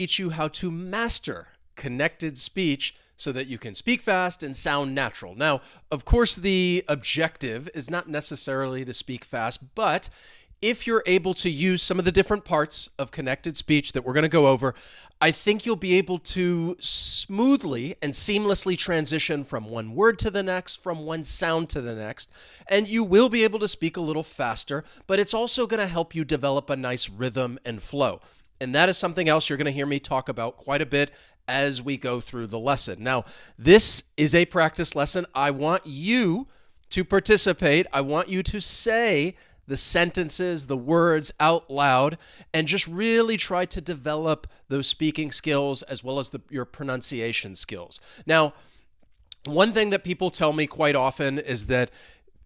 teach you how to master connected speech so that you can speak fast and sound natural. Now, of course, the objective is not necessarily to speak fast, but if you're able to use some of the different parts of connected speech that we're going to go over, I think you'll be able to smoothly and seamlessly transition from one word to the next, from one sound to the next, and you will be able to speak a little faster, but it's also going to help you develop a nice rhythm and flow. And that is something else you're going to hear me talk about quite a bit as we go through the lesson. Now, this is a practice lesson. I want you to participate. I want you to say the sentences, the words out loud, and just really try to develop those speaking skills as well as your pronunciation skills. Now, one thing that people tell me quite often is that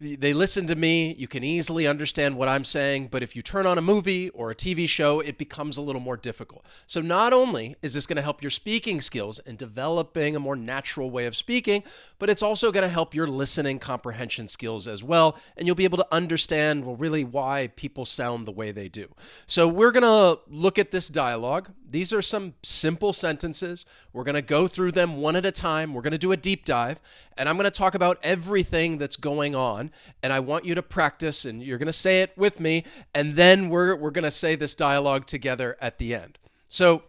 they listen to me, you can easily understand what I'm saying, but if you turn on a movie or a TV show, it becomes a little more difficult. So not only is this going to help your speaking skills and developing a more natural way of speaking, but it's also going to help your listening comprehension skills as well, and you'll be able to understand, well, really why people sound the way they do. So we're going to look at this dialogue. These are some simple sentences. We're going to go through them one at a time. We're going to do a deep dive, and I'm going to talk about everything that's going on, and I want you to practice, and you're going to say it with me, and then we're going to say this dialogue together at the end. So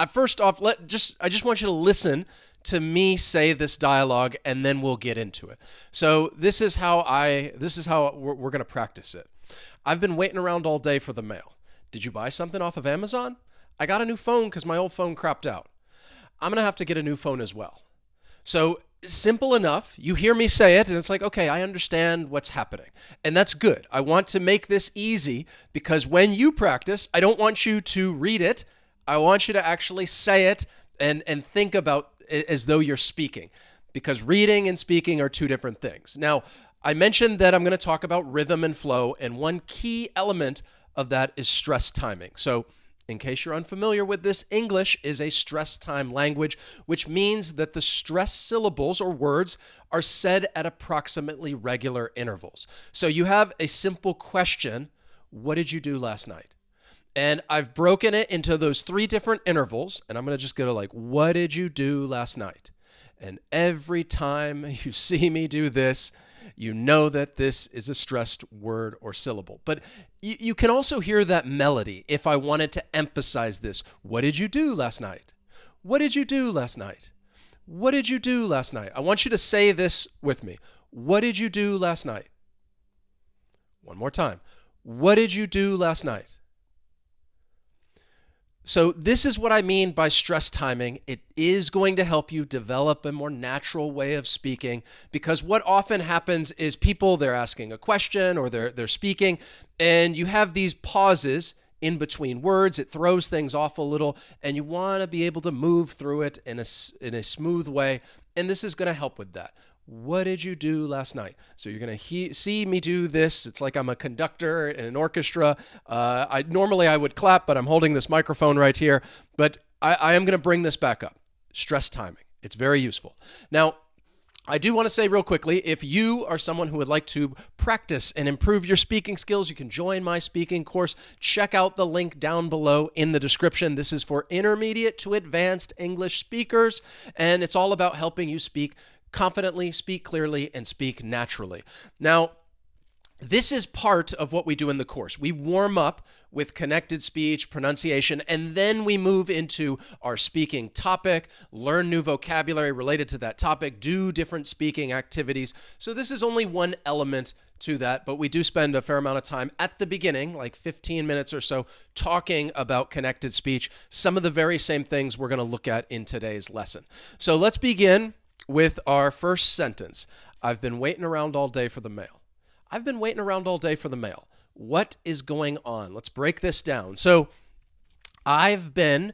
first off, I just want you to listen to me say this dialogue, and then we'll get into it. So this is how we're going to practice it. I've been waiting around all day for the mail. Did you buy something off of Amazon? I got a new phone because my old phone crapped out. I'm going to have to get a new phone as well. So simple enough. You hear me say it, and it's like, okay, I understand what's happening. And that's good. I want to make this easy because when you practice, I don't want you to read it. I want you to actually say it and think about it as though you're speaking, because reading and speaking are two different things. Now, I mentioned that I'm going to talk about rhythm and flow, and one key element of that is stress timing. So in case you're unfamiliar with this, English is a stress time language, which means that the stress syllables or words are said at approximately regular intervals. So you have a simple question, what did you do last night? And I've broken it into those three different intervals, and I'm going to just go to like, what did you do last night? And every time you see me do this, you know that this is a stressed word or syllable. But you can also hear that melody if I wanted to emphasize this. What did you do last night? What did you do last night? What did you do last night? I want you to say this with me. What did you do last night? One more time. What did you do last night? So this is what I mean by stress timing. It is going to help you develop a more natural way of speaking, because what often happens is they're asking a question or they're speaking, and you have these pauses in between words. It throws things off a little, and you want to be able to move through it in a smooth way, and this is going to help with that. What did you do last night? So you're going to see me do this. It's like I'm a conductor in an orchestra. Normally I would clap, but I'm holding this microphone right here. But I am going to bring this back up. Stress timing. It's very useful. Now, I do want to say real quickly, if you are someone who would like to practice and improve your speaking skills, you can join my speaking course. Check out the link down below in the description. This is for intermediate to advanced English speakers, and it's all about helping you speak confidently, speak clearly, and speak naturally. Now, this is part of what we do in the course. We warm up with connected speech, pronunciation, and then we move into our speaking topic, learn new vocabulary related to that topic, do different speaking activities. So this is only one element to that, but we do spend a fair amount of time at the beginning, like 15 minutes or so, talking about connected speech, some of the very same things we're going to look at in today's lesson. So let's begin with our first sentence. I've been waiting around all day for the mail. I've been waiting around all day for the mail. What is going on? Let's break this down. So I've been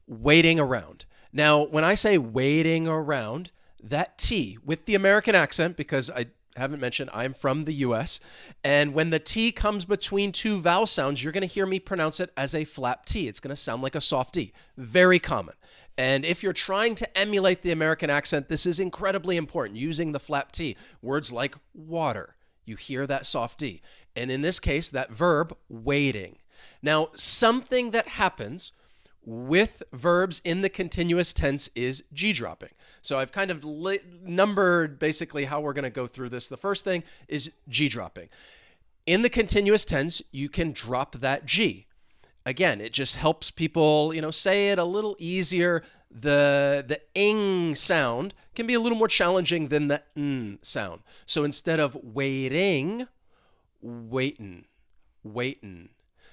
waiting around. Now, when I say waiting around, that T with the American accent, because I haven't mentioned I'm from the US, and when the T comes between two vowel sounds, you're going to hear me pronounce it as a flap T. It's going to sound like a soft D. Very common. And if you're trying to emulate the American accent, this is incredibly important, using the flap T. Words like water, you hear that soft D. And in this case, that verb, waiting. Now, something that happens with verbs in the continuous tense is G dropping. So I've kind of numbered basically how we're going to go through this. The first thing is G dropping. In the continuous tense, you can drop that G. Again, it just helps people, say it a little easier. The ing sound can be a little more challenging than the n sound. So instead of waiting, waitin', waitin'.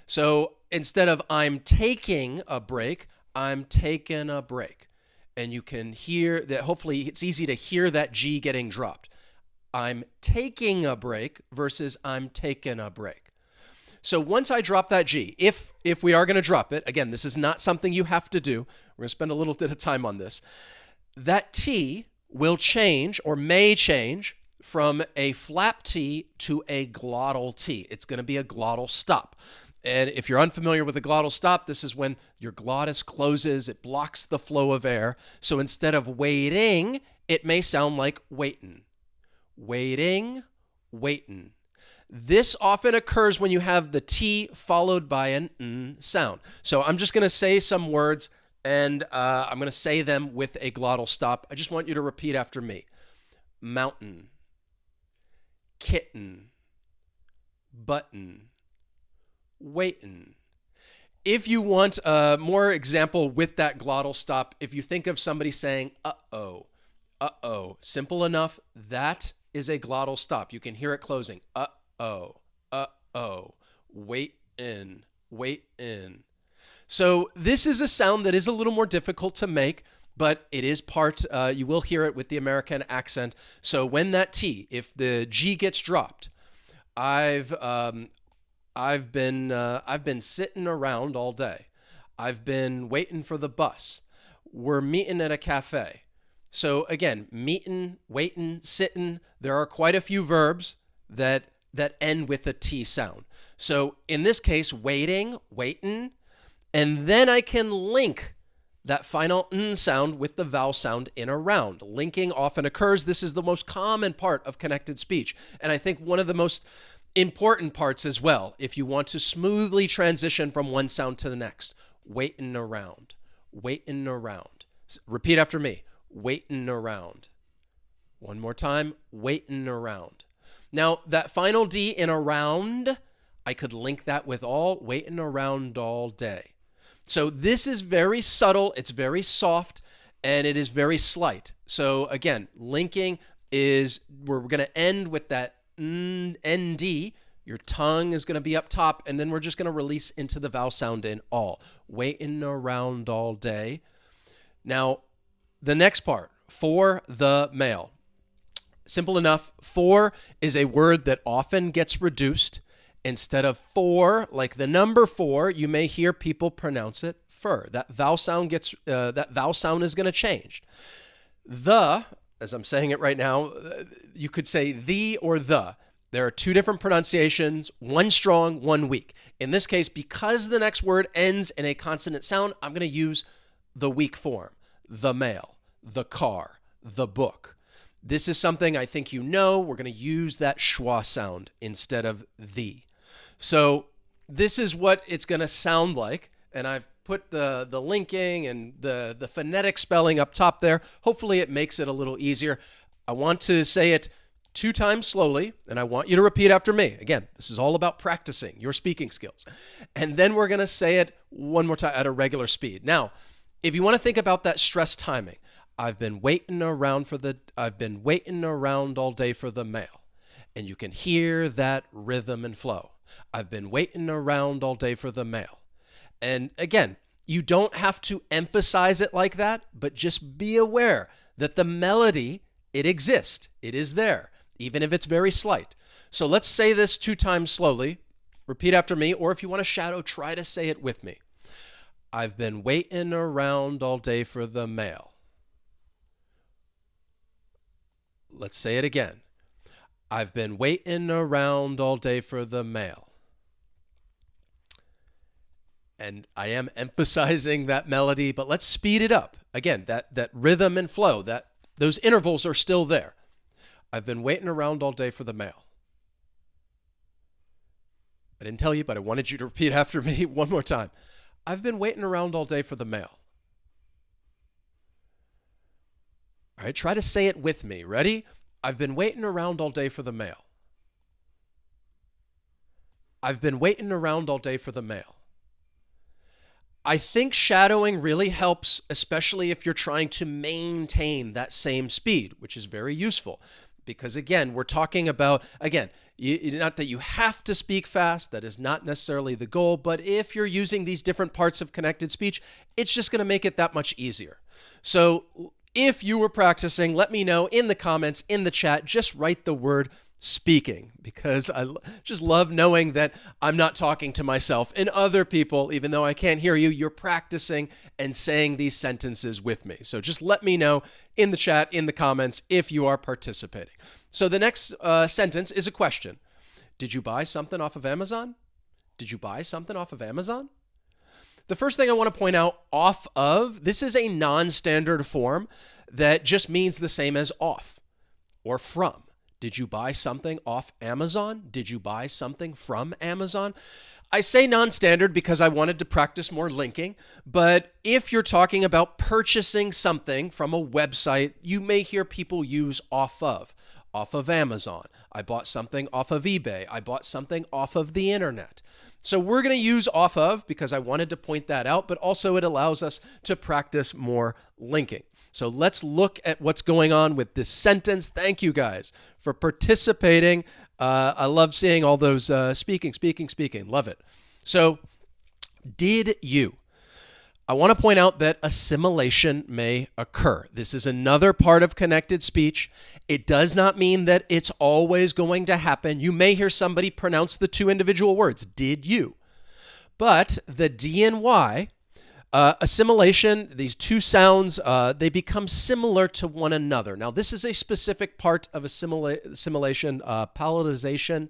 So instead of I'm taking a break, I'm taking a break. And you can hear that, hopefully it's easy to hear that G getting dropped. I'm taking a break versus I'm taking a break. So once I drop that G, if we are going to drop it, again, this is not something you have to do. We're going to spend a little bit of time on this. That T will change or may change from a flap T to a glottal T. It's going to be a glottal stop. And if you're unfamiliar with a glottal stop, this is when your glottis closes, it blocks the flow of air. So instead of waiting, it may sound like waitin'. Waiting, waitin'. This often occurs when you have the T followed by an N sound. So I'm just going to say some words, and I'm going to say them with a glottal stop. I just want you to repeat after me. Mountain, kitten, button, waitin'. If you want more example with that glottal stop, if you think of somebody saying, uh-oh, uh-oh, simple enough, that is a glottal stop. You can hear it closing. Uh-oh, uh-oh, wait in, wait in. So this is a sound that is a little more difficult to make, but it is part, you will hear it with the American accent. So when that T, if the G gets dropped, I've been sitting around all day. I've been waiting for the bus. We're meeting at a cafe. So again, meeting, waiting, sitting, there are quite a few verbs that end with a T sound. So in this case, waiting, waitin', and then I can link that final N sound with the vowel sound in around. Linking often occurs. This is the most common part of connected speech. And I think one of the most important parts as well, if you want to smoothly transition from one sound to the next. Waitin' around, waitin' around. Repeat after me. Waitin' around. One more time. Waitin' around. Now, that final D in around, I could link that with all, waiting around all day. So this is very subtle, it's very soft, and it is very slight. So again, linking is, we're going to end with that ND. Your tongue is going to be up top, and then we're just going to release into the vowel sound in all. Waiting around all day. Now, the next part, for the mail. Simple enough. For is a word that often gets reduced. Instead of for, like the number 4, you may hear people pronounce it fur. That vowel sound is going to change. The, as I'm saying it right now, you could say the or the. There are 2 different pronunciations, one strong, one weak. In this case, because the next word ends in a consonant sound, I'm going to use the weak form. The mail, the car, the book. This is something I think you know. We're going to use that schwa sound instead of the. So this is what it's going to sound like. And I've put the linking and the phonetic spelling up top there. Hopefully it makes it a little easier. I want to say it 2 times slowly, and I want you to repeat after me. Again, this is all about practicing your speaking skills. And then we're going to say it one more time at a regular speed. Now, if you want to think about that stress timing, I've been waiting around all day for the mail. And you can hear that rhythm and flow. I've been waiting around all day for the mail. And again, you don't have to emphasize it like that, but just be aware that the melody, it exists. It is there, even if it's very slight. So let's say this 2 times slowly. Repeat after me, or if you want to shadow, try to say it with me. I've been waiting around all day for the mail. Let's say it again. I've been waiting around all day for the mail. And I am emphasizing that melody, but let's speed it up. Again, that rhythm and flow, those intervals are still there. I've been waiting around all day for the mail. I didn't tell you, but I wanted you to repeat after me one more time. I've been waiting around all day for the mail. All right, try to say it with me. Ready? I've been waiting around all day for the mail. I've been waiting around all day for the mail. I think shadowing really helps, especially if you're trying to maintain that same speed, which is very useful. Because again, we're talking about, not that you have to speak fast, that is not necessarily the goal, but if you're using these different parts of connected speech, it's just going to make it that much easier. So if you were practicing, let me know in the comments, in the chat, just write the word speaking, because I just love knowing that I'm not talking to myself and other people, even though I can't hear you, you're practicing and saying these sentences with me. So just let me know in the chat, in the comments, if you are participating. So the next sentence is a question. Did you buy something off of Amazon? Did you buy something off of Amazon? The first thing I want to point out, off of, this is a non-standard form that just means the same as off or from. Did you buy something off Amazon? Did you buy something from Amazon? I say non-standard because I wanted to practice more linking, but if you're talking about purchasing something from a website, you may hear people use off of Amazon. I bought something off of eBay. I bought something off of the internet. So we're going to use off of because I wanted to point that out, but also it allows us to practice more linking. So let's look at what's going on with this sentence. Thank you guys for participating. I love seeing all those speaking. Love it. So did you? I want to point out that assimilation may occur. This is another part of connected speech. It does not mean that it's always going to happen. You may hear somebody pronounce the two individual words, did you? But the D and Y, assimilation, these two sounds, they become similar to one another. Now, this is a specific part of assimilation, palatalization,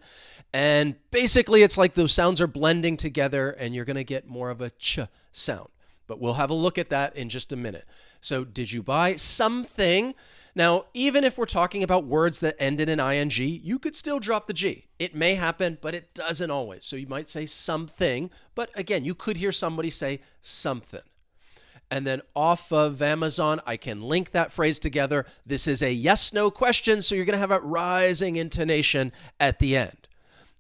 and basically it's like those sounds are blending together and you're going to get more of a ch sound. But we'll have a look at that in just a minute. So did you buy something? Now, even if we're talking about words that end in an ing, you could still drop the G. It may happen, but it doesn't always. So you might say something, but again, you could hear somebody say something. And then off of Amazon, I can link that phrase together. This is a yes-no question, so you're going to have a rising intonation at the end.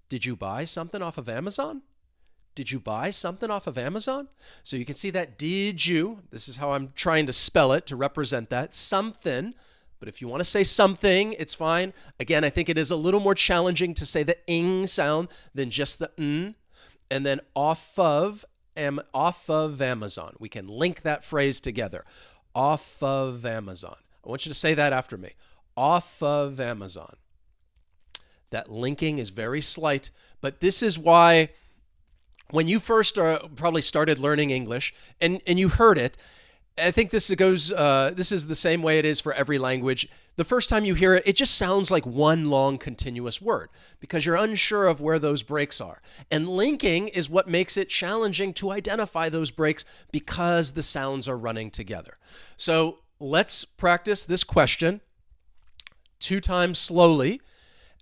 Did you buy something off of Amazon? Did you buy something off of Amazon? So you can see that did you, this is how I'm trying to spell it to represent that, something. But if you want to say something, it's fine. Again, I think it is a little more challenging to say the ing sound than just the n. And then off of Amazon. We can link that phrase together. Off of Amazon. I want you to say that after me. Off of Amazon. That linking is very slight, but this is why when you first probably started learning English and you heard it, I think this is the same way it is for every language. The first time you hear it, it just sounds like one long continuous word because you're unsure of where those breaks are. And linking is what makes it challenging to identify those breaks because the sounds are running together. So let's practice this question 2 times slowly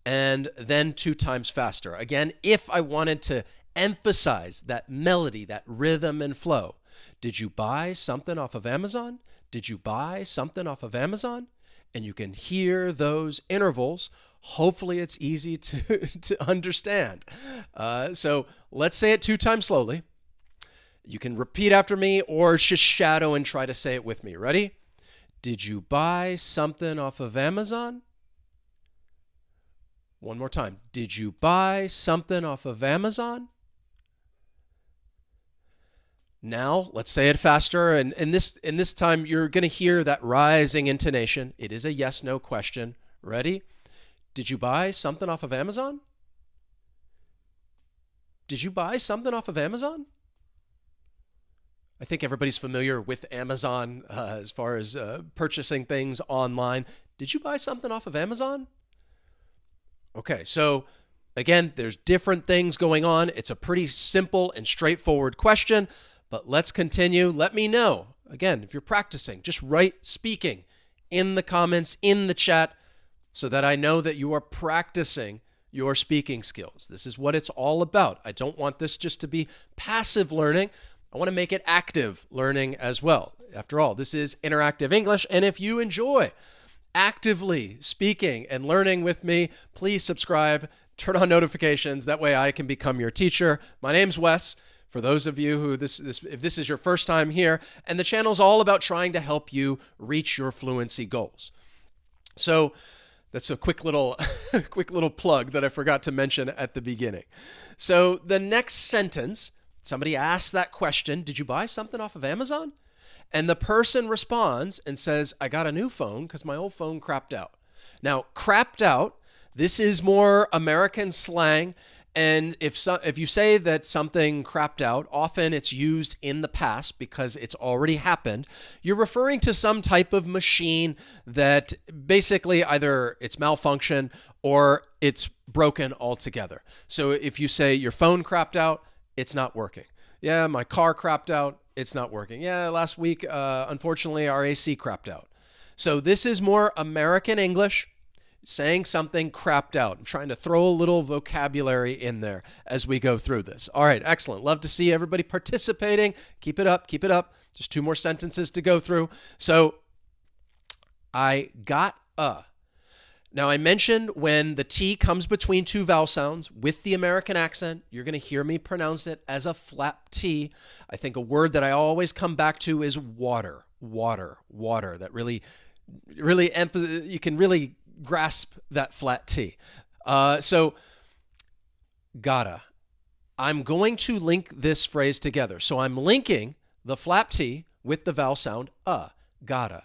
and then 2 times faster. Again, if I wanted to emphasize that melody, that rhythm and flow. Did you buy something off of Amazon? Did you buy something off of Amazon? And you can hear those intervals. Hopefully it's easy to understand. So let's say it 2 times slowly. You can repeat after me or just shadow and try to say it with me. Ready? Did you buy something off of Amazon? One more time. Did you buy something off of Amazon? Now, let's say it faster, and this time you're going to hear that rising intonation. It is a yes-no question. Ready? Did you buy something off of Amazon? Did you buy something off of Amazon? I think everybody's familiar with Amazon as far as purchasing things online. Did you buy something off of Amazon? Okay, so again, there's different things going on. It's a pretty simple and straightforward question. But let's continue. Let me know. Again, if you're practicing, just write speaking in the comments, in the chat, so that I know that you are practicing your speaking skills. This is what it's all about. I don't want this just to be passive learning. I want to make it active learning as well. After all, this is interactive English. And if you enjoy actively speaking and learning with me, please subscribe, turn on notifications. That way I can become your teacher. My name's Wes. For those of you who if this is your first time here, and the channel is all about trying to help you reach your fluency goals. So that's a quick little plug that I forgot to mention at the beginning. So the next sentence, somebody asks that question, did you buy something off of Amazon? And the person responds and says, I got a new phone because my old phone crapped out. Now, crapped out, this is more American slang. And if you say that something crapped out, often it's used in the past because it's already happened. You're referring to some type of machine that basically either it's malfunction or it's broken altogether. So if you say your phone crapped out, it's not working. Yeah, my car crapped out, it's not working. Yeah, last week, unfortunately, our AC crapped out. So this is more American English. Saying something crapped out. I'm trying to throw a little vocabulary in there as we go through this. All right, excellent. Love to see everybody participating. Keep it up, keep it up. Just 2 more sentences to go through. So, I got a. Now, I mentioned when the T comes between 2 vowel sounds with the American accent, you're going to hear me pronounce it as a flap T. I think a word that I always come back to is water, water, water. That really you can really grasp that flat T. So, gotta. I'm going to link this phrase together. So I'm linking the flap T with the vowel sound gotta.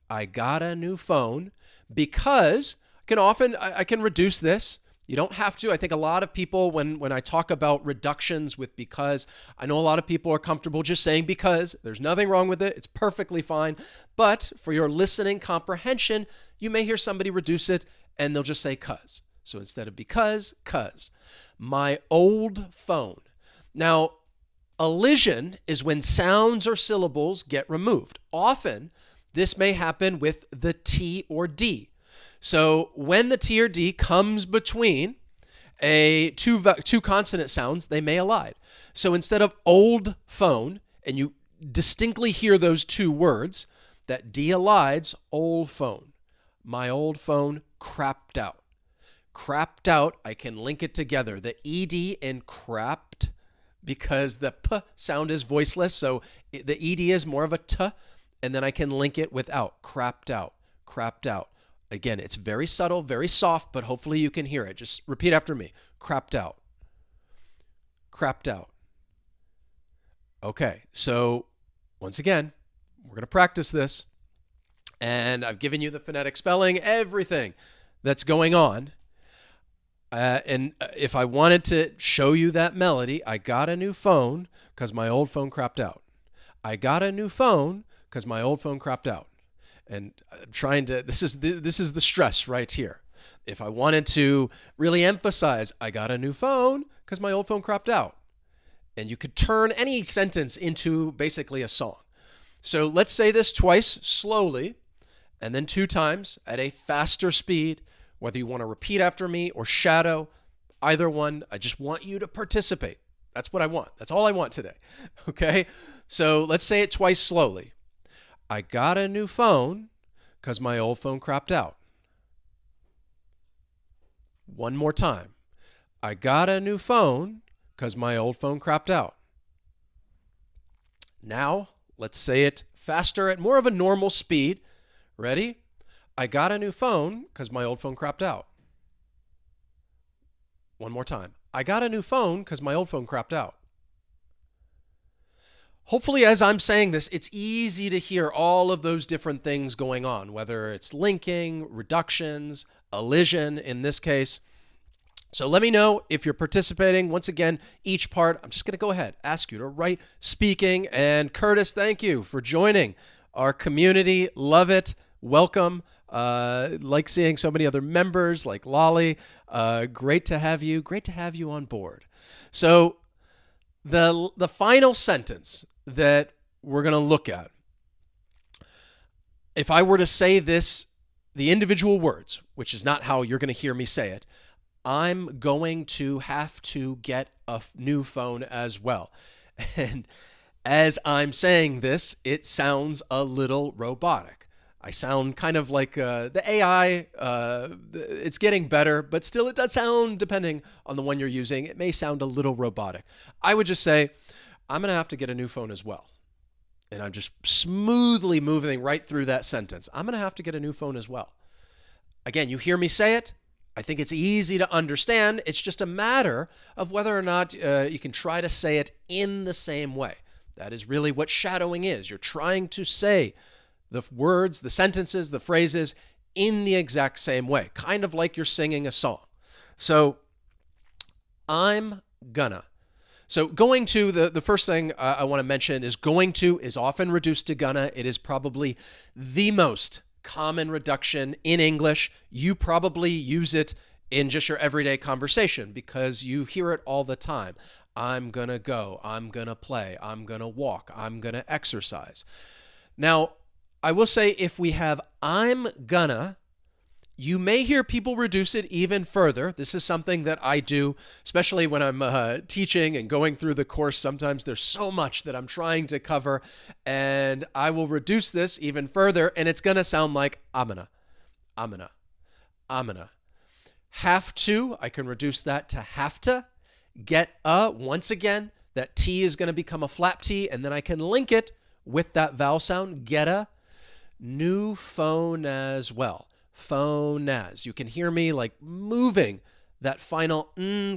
I got a new phone because I can reduce this. You don't have to. I think a lot of people, when I talk about reductions with because, I know a lot of people are comfortable just saying because. There's nothing wrong with it. It's perfectly fine. But for your listening comprehension, you may hear somebody reduce it and they'll just say cuz. So instead of because, cuz. My old phone. Now, elision is when sounds or syllables get removed. Often, this may happen with the T or D. So when the T or D comes between two consonant sounds, they may elide. So instead of old phone, and you distinctly hear those 2 words, that D elides old phone. My old phone crapped out. Crapped out, I can link it together. The ED in crapped, because the P sound is voiceless, so the ED is more of a T, and then I can link it with out. Crapped out, crapped out. Again, it's very subtle, very soft, but hopefully you can hear it. Just repeat after me. Crapped out. Crapped out. Okay, so once again, we're going to practice this. And I've given you the phonetic spelling, everything that's going on. And if I wanted to show you that melody, I got a new phone because my old phone crapped out. I got a new phone because my old phone crapped out. And I'm trying to, this is the stress right here. If I wanted to really emphasize, I got a new phone because my old phone crapped out. And you could turn any sentence into basically a song. So let's say this twice slowly, and then 2 times at a faster speed, whether you want to repeat after me or shadow, either one. I just want you to participate. That's what I want. That's all I want today. Okay? So let's say it twice slowly. I got a new phone because my old phone crapped out. One more time. I got a new phone because my old phone crapped out. Now, let's say it faster at more of a normal speed. Ready? I got a new phone because my old phone crapped out. One more time. I got a new phone because my old phone crapped out. Hopefully, as I'm saying this, it's easy to hear all of those different things going on, whether it's linking, reductions, elision in this case. So let me know if you're participating. Once again, each part, I'm just going to go ahead, ask you to write speaking. And Curtis, thank you for joining our community. Love it. Welcome. Like seeing so many other members like Lolly. Great to have you. Great to have you on board. So the final sentence that we're going to look at, if I were to say this, the individual words, which is not how you're going to hear me say it, I'm going to have to get a new phone as well. And As I'm saying this, it sounds a little robotic. I sound kind of like the AI. It's getting better, but still it does sound, depending on the one you're using, it may sound a little robotic. I would just say, I'm going to have to get a new phone as well. And I'm just smoothly moving right through that sentence. I'm going to have to get a new phone as well. Again, you hear me say it. I think it's easy to understand. It's just a matter of whether or not you can try to say it in the same way. That is really what shadowing is. You're trying to say the words, the sentences, the phrases in the exact same way, kind of like you're singing a song. So I'm gonna. So going to, the first thing I want to mention is going to is often reduced to gonna. It is probably the most common reduction in English. You probably use it in just your everyday conversation because you hear it all the time. I'm going to go, I'm going to play, I'm going to walk, I'm going to exercise. Now, I will say if we have I'm gonna, you may hear people reduce it even further. This is something that I do, especially when I'm teaching and going through the course. Sometimes there's so much that I'm trying to cover, and I will reduce this even further, and it's going to sound like I'm gonna. Have to, I can reduce that to have to. Get a, once again, that T is going to become a flap T, and then I can link it with that vowel sound, get a. New phone as well. Phone as. You can hear me like moving that final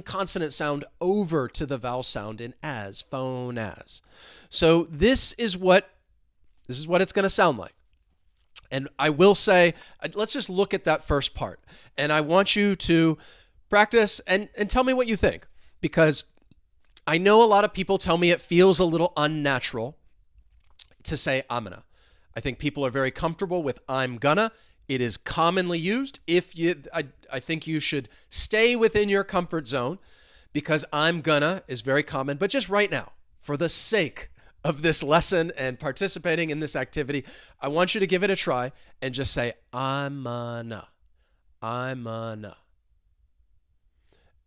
consonant sound over to the vowel sound in as, phone as. So this is what it's going to sound like. And I will say, let's just look at that first part. And I want you to practice and tell me what you think, because I know a lot of people tell me it feels a little unnatural to say I'm gonna. I think people are very comfortable with I'm gonna. It is commonly used. I think you should stay within your comfort zone, because I'm gonna is very common. But just right now, for the sake of this lesson and participating in this activity, I want you to give it a try and just say I'm gonna. And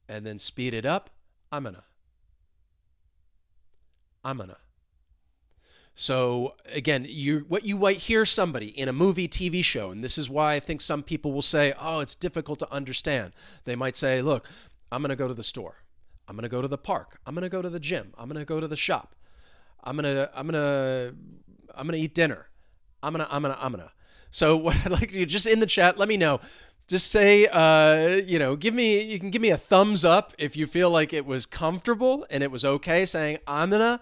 then speed it up. I'm gonna. So again, what you might hear somebody in a movie, TV show, and this is why I think some people will say, oh, it's difficult to understand. They might say, look, I'm going to go to the store. I'm going to go to the park. I'm going to go to the gym. I'm going to go to the shop. I'm going to eat dinner. I'm going to. So what I'd like you, just in the chat, let me know. Just say, you can give me a thumbs up if you feel like it was comfortable and it was okay saying I'm gonna,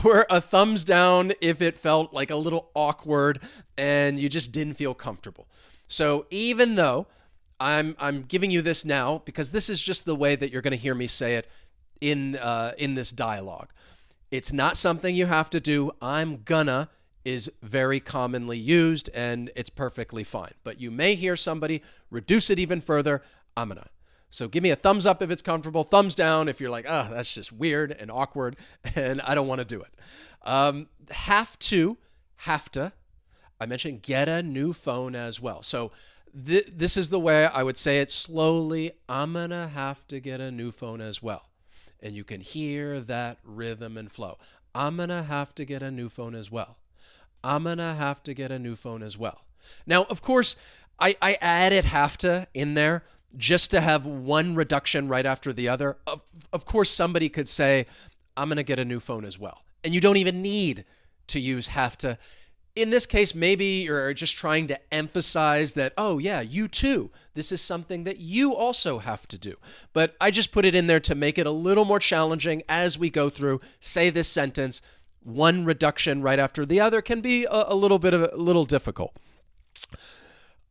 or a thumbs down if it felt like a little awkward and you just didn't feel comfortable. So even though I'm giving you this now, because this is just the way that you're going to hear me say it in this dialogue. It's not something you have to do. I'm gonna is very commonly used, and it's perfectly fine. But you may hear somebody reduce it even further, I'm gonna. So give me a thumbs up if it's comfortable, thumbs down if you're like, oh, that's just weird and awkward, and I don't want to do it. Have to. I mentioned get a new phone as well. So this is the way I would say it slowly. I'm gonna have to get a new phone as well. And you can hear that rhythm and flow. I'm gonna have to get a new phone as well. I'm gonna have to get a new phone as well. Now, of course, I added have to in there just to have one reduction right after the other. Of course, somebody could say, I'm gonna get a new phone as well. And you don't even need to use have to. In this case, maybe you're just trying to emphasize that, oh yeah, you too. This is something that you also have to do. But I just put it in there to make it a little more challenging as we go through, say this sentence. One reduction right after the other can be a little difficult.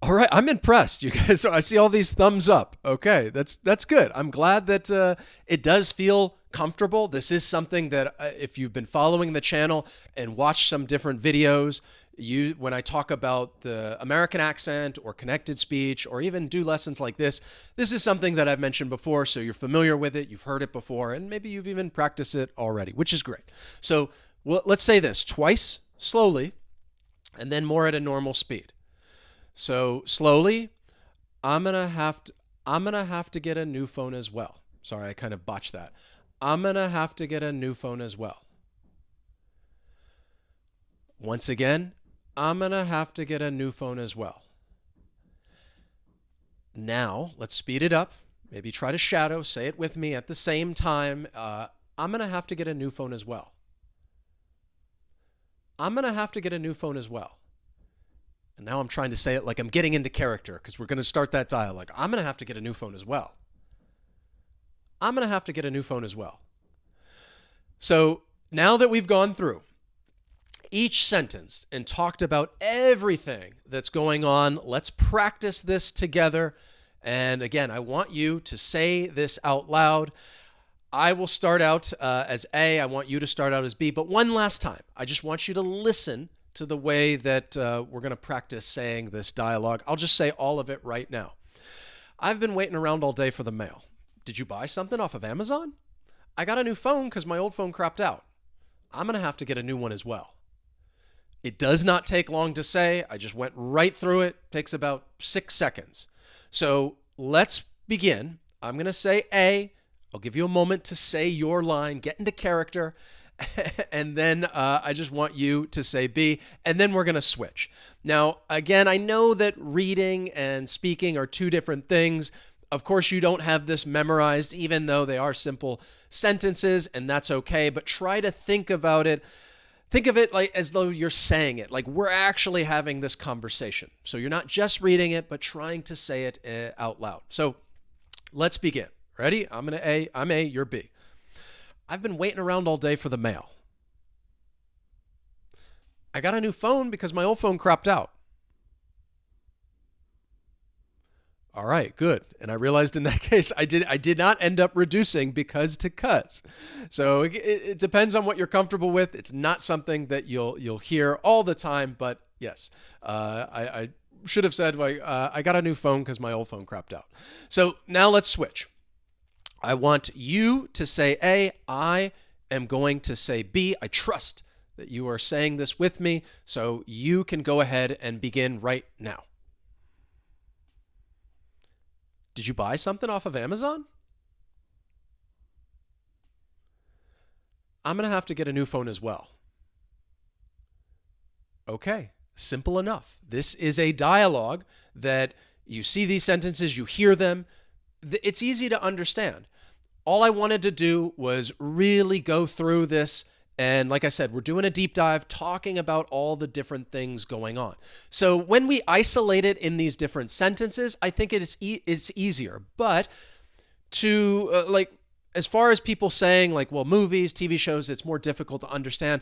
All right, I'm impressed, you guys. So I see all these thumbs up. Okay, that's good. I'm glad that it does feel comfortable. This is something that if you've been following the channel and watched some different videos, when I talk about the American accent or connected speech or even do lessons like this is something that I've mentioned before, so you're familiar with it, you've heard it before, and maybe you've even practiced it already, which is great. So let's say this twice, slowly, and then more at a normal speed. So slowly, I'm gonna have to get a new phone as well. Sorry, I kind of botched that. I'm gonna have to get a new phone as well. Once again, I'm going to have to get a new phone as well. Now, let's speed it up. Maybe try to shadow, say it with me at the same time. I'm going to have to get a new phone as well. I'm going to have to get a new phone as well. And now I'm trying to say it like I'm getting into character because we're going to start that dialogue. I'm going to have to get a new phone as well. I'm going to have to get a new phone as well. So now that we've gone through each sentence and talked about everything that's going on, let's practice this together. And again, I want you to say this out loud. I will start out as A. I want you to start out as B. But one last time, I just want you to listen to the way that we're going to practice saying this dialogue. I'll just say all of it right now. I've been waiting around all day for the mail. Did you buy something off of Amazon? I got a new phone because my old phone crapped out. I'm going to have to get a new one as well. It does not take long to say. I just went right through it. It takes about 6 seconds. So let's begin. I'm going to say A. I'll give you a moment to say your line, get into character, and then I just want you to say B, and then we're going to switch. Now, again, I know that reading and speaking are two different things. Of course, you don't have this memorized, even though they are simple sentences, and that's okay, but try to think about it. Think of it like as though you're saying it, like we're actually having this conversation. So you're not just reading it, but trying to say it out loud. So let's begin. Ready? I'm A, you're B. I've been waiting around all day for the mail. I got a new phone because my old phone crapped out. All right, good. And I realized in that case, I did not end up reducing because to cuz. So it depends on what you're comfortable with. It's not something that you'll hear all the time, but yes, I should have said, I got a new phone because my old phone crapped out. So now let's switch. I want you to say A. I am going to say B. I trust that you are saying this with me, so you can go ahead and begin right now. Did you buy something off of Amazon? I'm going to have to get a new phone as well. Okay, simple enough. This is a dialogue that you see these sentences, you hear them. It's easy to understand. All I wanted to do was really go through this. And like I said, we're doing a deep dive talking about all the different things going on. So when we isolate it in these different sentences, I think it's easier. But to as far as people saying well, movies, TV shows, it's more difficult to understand.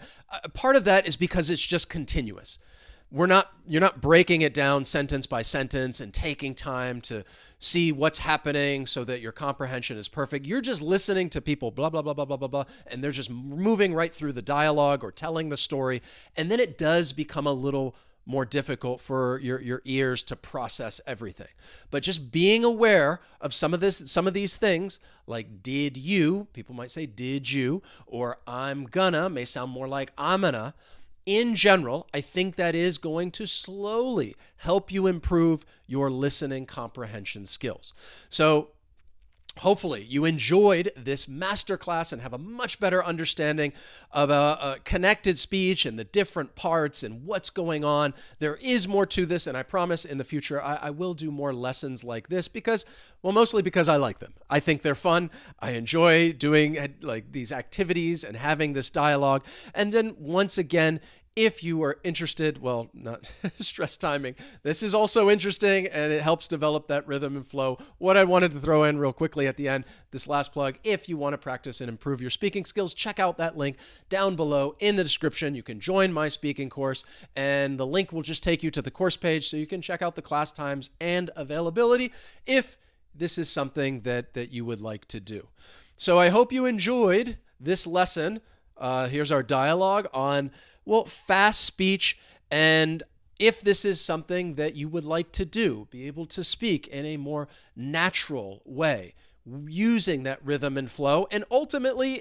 Part of that is because it's just continuous. You're not breaking it down sentence by sentence and taking time to see what's happening so that your comprehension is perfect. You're just listening to people blah, blah, blah, blah, blah, blah, blah, and they're just moving right through the dialogue or telling the story. And then it does become a little more difficult for your ears to process everything. But just being aware of some of these things, like did you, people might say did you, or I'm gonna, may sound more like I'm gonna. In general, I think that is going to slowly help you improve your listening comprehension skills. So hopefully you enjoyed this masterclass and have a much better understanding of connected speech and the different parts and what's going on. There is more to this, and I promise in the future I will do more lessons like this mostly because I like them. I think they're fun. I enjoy doing these activities and having this dialogue. And then once again, if you are interested, not stress timing, this is also interesting and it helps develop that rhythm and flow. What I wanted to throw in real quickly at the end, this last plug, if you want to practice and improve your speaking skills, check out that link down below in the description. You can join my speaking course and the link will just take you to the course page so you can check out the class times and availability if this is something that you would like to do. So I hope you enjoyed this lesson. Here's our dialogue on fast speech, and if this is something that you would like to do, be able to speak in a more natural way, using that rhythm and flow, and ultimately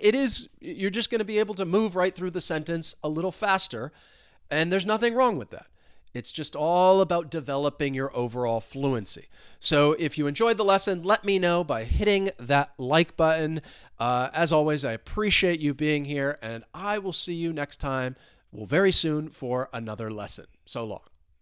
you're just going to be able to move right through the sentence a little faster, and there's nothing wrong with that. It's just all about developing your overall fluency. So if you enjoyed the lesson, let me know by hitting that like button. As always, I appreciate you being here, and I will see you next time Well, very soon for another lesson. So long.